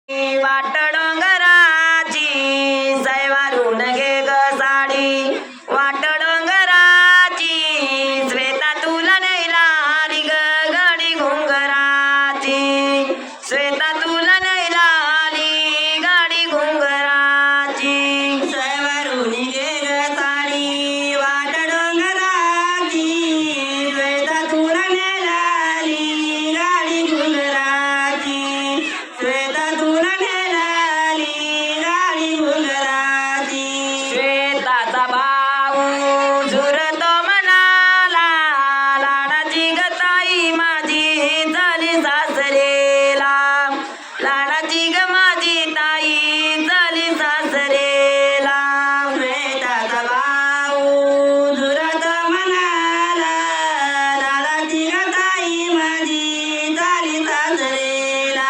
वाट डोंगराची सैवारून घे ग साडी वाट डोंगराची श्वेता तुला नैलाली ग गाडी घुंगराची श्वेता तुला नैलाली गाडी घुंगराची सैवारून घे ग साडी वाट डोंगराची श्वेता तुला नैलाली गाडी घुंगराची श्वेता तुला नेलाली गाडी घुंगराची श्वेताचा भाऊ झुरतो म्हणाला लाडाची गताई माझी झाली सासरेला लाडाची ग माझी ताई झाली सासरेला श्वेताचा भाऊ झुरतो म्हणाला लाडाची गताई माझी झाली सासरेला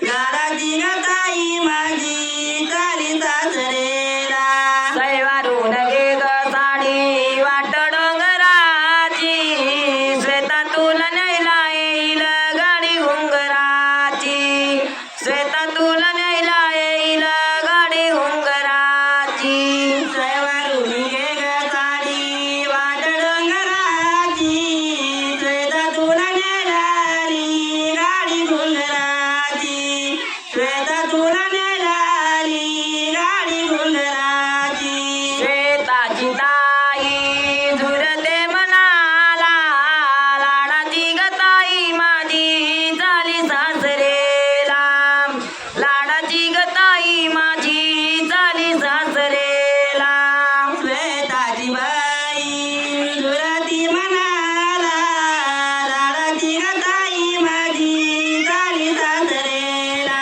लाडाची गताई माझी झाली सासरेला सैवारून घे ग साडी वाट डोंगराची श्वेता तुला न्यायला येईल गाडी घुंगराची श्वेता तुला न्यायला येईल गाडी घुंगराची सैवारून घे ग साडी वाट डोंगराची श्वेता तुला न्यायला गाडी घुंगराची श्वेता तुला नेलाली गाडी घुंगराची श्वेताची ताई झुरते म्हणाला लाडाची गताई माझी झाली सासरेला लाडाची गताई माझी झाली सासरेला श्वेताची बाई झुरती म्हणाला लाडाची गताई माझी झाली सासरेला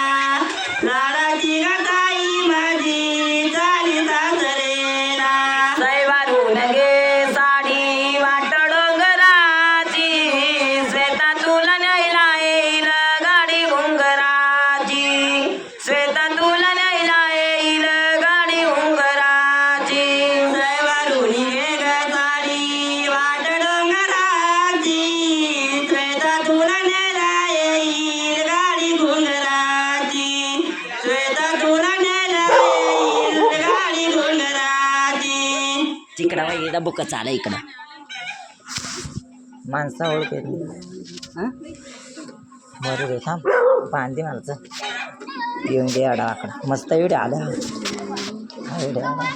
लाडाची गताई माझी झाली सासरेला सैवारून घे साडी वाट डोंगराची श्वेता तुला न्यायला येईल गाडी घुंगराची श्वेता तुला न्यायला येईल गाडी घुंगराची सैवारून घे ग साडी वाट डोंगराची श्वेता तुला न्यायला येईल गाडी घुंगराची श्वेता तुला न्यायला येईल गाडी घुंगराची तिकडं वाईला बुक चाला इकडं माणसा ओळख बरोबर थांब बांधे मला येऊन दे अडा आकडा मस्त व्हिडिओ आला हा व्हिडिओ आला